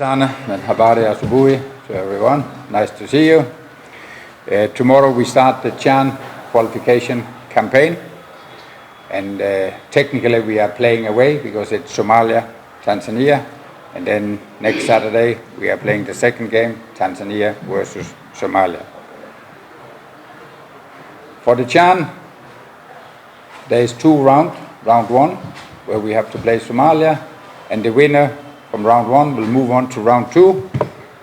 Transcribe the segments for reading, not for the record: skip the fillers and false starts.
Sana and habari asubuhi to everyone. Nice to see you. Tomorrow we start the CHAN qualification campaign, and technically we are playing away because it's Somalia, Tanzania, and then next Saturday we are playing the second game, Tanzania versus Somalia. For the CHAN, there is two rounds. Round one, where we have to play Somalia, and the winner from round one will move on to round two,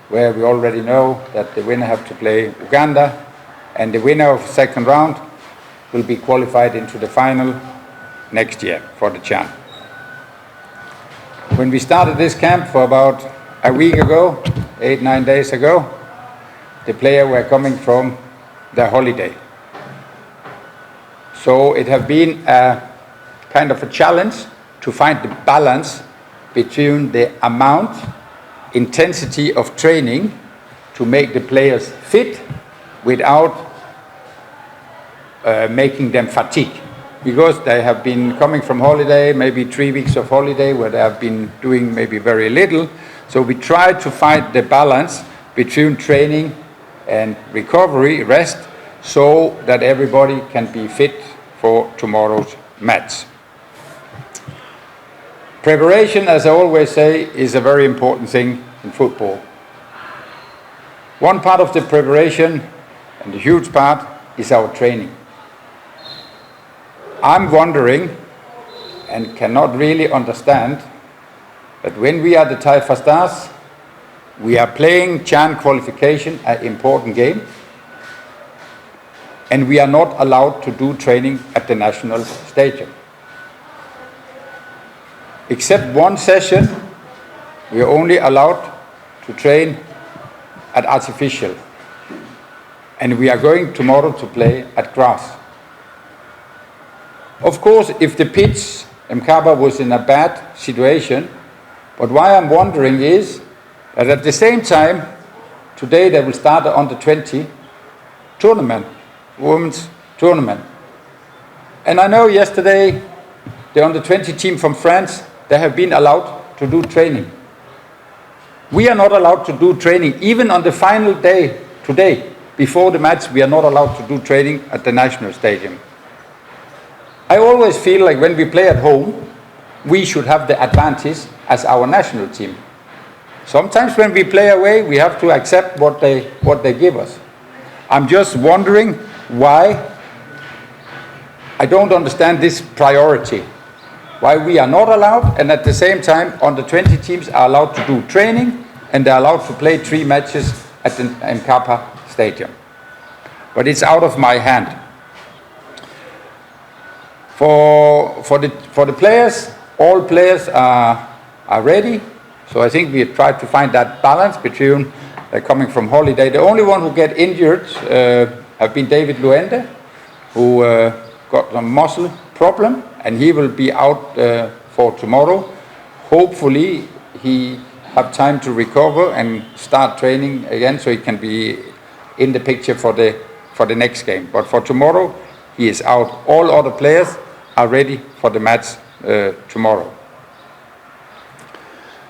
where we already know that the winner have to play Uganda, and the winner of the second round will be qualified into the final next year for the CHAN. When we started this camp for about a week ago, 8-9 days ago, the players were coming from their holiday. So it has been a kind of a challenge to find the balance between the amount, intensity of training to make the players fit without making them fatigue. Because they have been coming from holiday, maybe 3 weeks of holiday where they have been doing maybe very little. So we try to find the balance between training and recovery, rest, so that everybody can be fit for tomorrow's match. Preparation, as I always say, is a very important thing in football. One part of the preparation, and the huge part, is our training. I'm wondering, and cannot really understand, that when we are the Taifa stars, we are playing CHAN qualification, an important game, and we are not allowed to do training at the national stadium. Except one session, we are only allowed to train at artificial. And we are going tomorrow to play at grass. Of course, if the pitch, Mkapa was in a bad situation, but why I'm wondering is that at the same time, today they will start the under-20 tournament, women's tournament. And I know yesterday, the under-20 team from France, they have been allowed to do training. We are not allowed to do training. Even on the final day, today, before the match, we are not allowed to do training at the national stadium. I always feel like when we play at home, we should have the advantage as our national team. Sometimes when we play away, we have to accept what they give us. I'm just wondering why I don't understand this priority. Why we are not allowed, and at the same time, under-20 teams are allowed to do training, and they're allowed to play 3 matches at the Mkapa Stadium. But it's out of my hand. For the players, all players are ready. So I think we have tried to find that balance between coming from holiday. The only one who get injured have been David Luende, who got a muscle problem, and he will be out for tomorrow. Hopefully he have time to recover and start training again, so he can be in the picture for the next game. But for tomorrow, he is out. All other players are ready for the match tomorrow.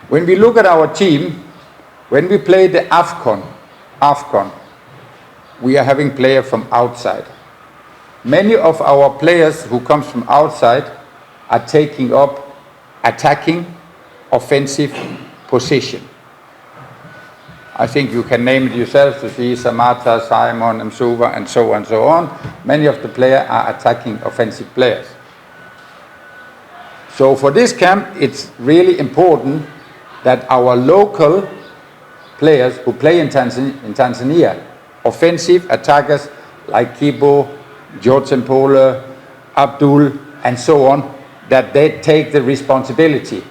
When we look at our team, when we play the AFCON, we are having players from outside. Many of our players who come from outside are taking up attacking, offensive position. I think you can name it yourself to see Samata, Simon, Msuva, and so on. Many of the players are attacking offensive players. So for this camp, it's really important that our local players who play in Tanzania, offensive attackers like Kibo, George Mpole, Abdul, and so on, that they take the responsibility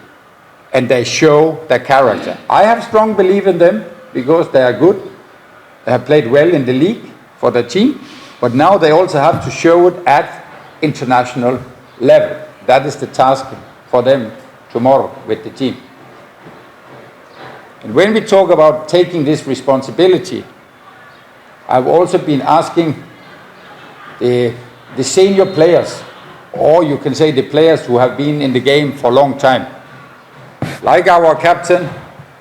and they show their character. I have strong belief in them because they are good. They have played well in the league for the team, but now they also have to show it at international level. That is the task for them tomorrow with the team. And when we talk about taking this responsibility, I've also been asking the senior players, or you can say the players who have been in the game for a long time, like our captain,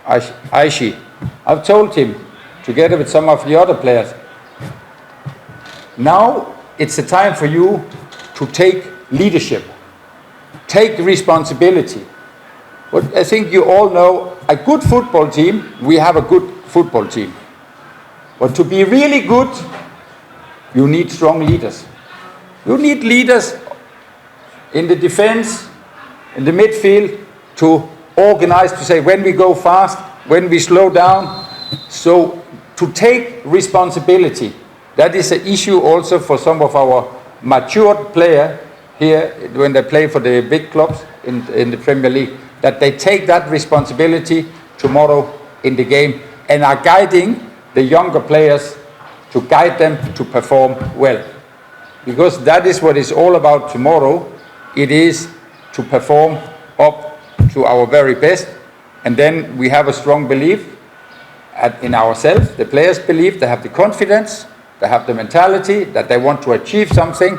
Aishi. I've told him, together with some of the other players, now it's a time for you to take leadership, take responsibility. But I think you all know, a good football team, we have a good football team. But to be really good, you need strong leaders. You need leaders in the defense, in the midfield, to organize, to say when we go fast, when we slow down. So to take responsibility. That is an issue also for some of our matured players here when they play for the big clubs in the Premier League, that they take that responsibility tomorrow in the game and are guiding the younger players to guide them to perform well. Because that is what it's all about tomorrow. It is to perform up to our very best. And then we have a strong belief in ourselves. The players believe, they have the confidence, they have the mentality that they want to achieve something.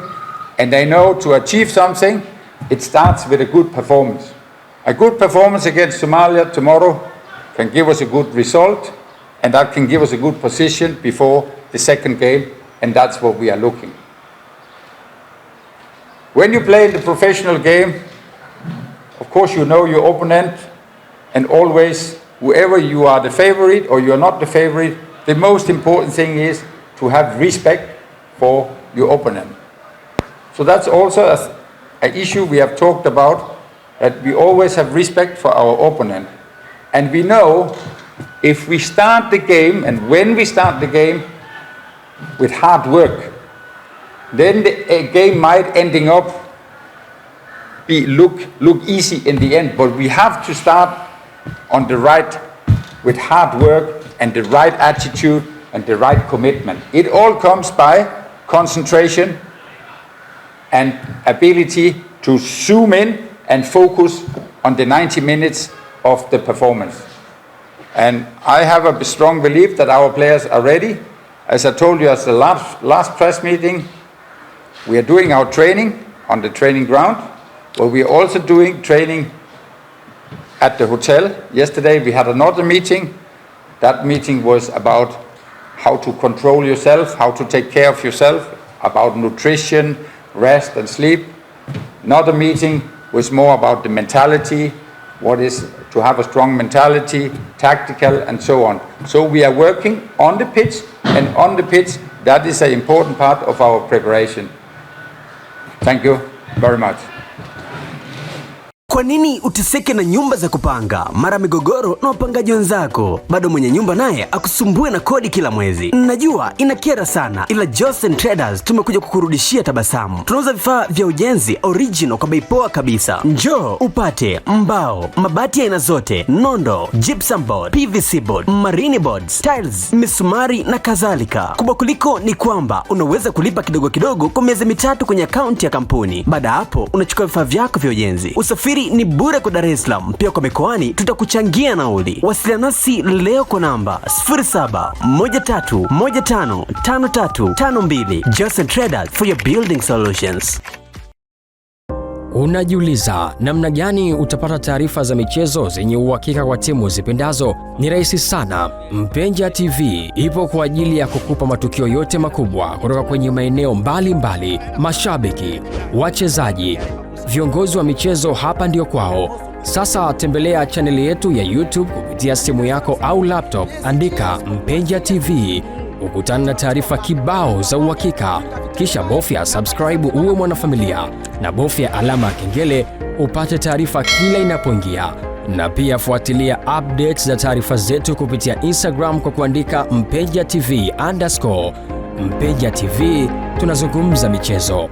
And they know to achieve something, it starts with a good performance. A good performance against Somalia tomorrow can give us a good result, and that can give us a good position before the second game, and that's what we are looking. When you play in the professional game, of course you know your opponent, and always, whoever you are the favorite or you're not the favorite, the most important thing is to have respect for your opponent. So that's also an issue we have talked about, that we always have respect for our opponent. And we know if we start the game, and when we start the game with hard work, then the game might ending up look easy in the end. But we have to start on the right, with hard work and the right attitude and the right commitment. It all comes by concentration and ability to zoom in and focus on the 90 minutes of the performance. And I have a strong belief that our players are ready. As I told you at the last press meeting, we are doing our training on the training ground, but we are also doing training at the hotel. Yesterday we had another meeting. That meeting was about how to control yourself, how to take care of yourself, about nutrition, rest and sleep. Another meeting was more about the mentality, what is to have a strong mentality, tactical and so on. So we are working on the pitch, and on the pitch, that is an important part of our preparation. Thank you very much. Kwa nini uteseke na nyumba za kupanga, mara migogoro na wapangaji wenzako, bado mwenye nyumba naye akusumbue na kodi kila mwezi? Najua inakera sana, ila Johnson Traders tumekuja kukurudishia tabasamu. Tunauza vifaa vya ujenzi original kwa bei poa kabisa. Njoo upate mbao, mabati ya aina zote, nondo, gypsum board, PVC board, marine boards, tiles, misumari na kadhalika. Kubwa kuliko ni kwamba unaweza kulipa kidogo kidogo kwa miezi 3 kwenye akaunti ya kampuni. Baada hapo unachukua vifaa vyako vya ujenzi. Usafiri ni bure kwa Dar es Salaam, pia kwa mikoani tutakuchangia nauli. Wasiliana nasi leo kwa namba 0713155352. Johnson Traders for your building solutions. Unajiuliza namna gani utapata taarifa za michezo zenye uhakika kwa timu zipendazo? Ni rahisi sana. Mpenja TV ipo kwa ajili ya kukupa matukio yote makubwa kutoka kwenye maeneo mbalimbali. Mashabiki, wachezaji, viongozi wa michezo, hapa ndio kwao. Sasa tembelea chaneli yetu ya YouTube kupitia simu yako au laptop, andika Mpenja TV, ukutana na taarifa kibao za uhakika. Kisha bofya subscribe uwe mwanafamilia, na bofya alama ya kengele upate taarifa kila inapoingia. Na pia fuatilia updates za taarifa zetu kupitia Instagram kwa kuandika Mpenja TV_. Mpenja TV, tunazungumza michezo.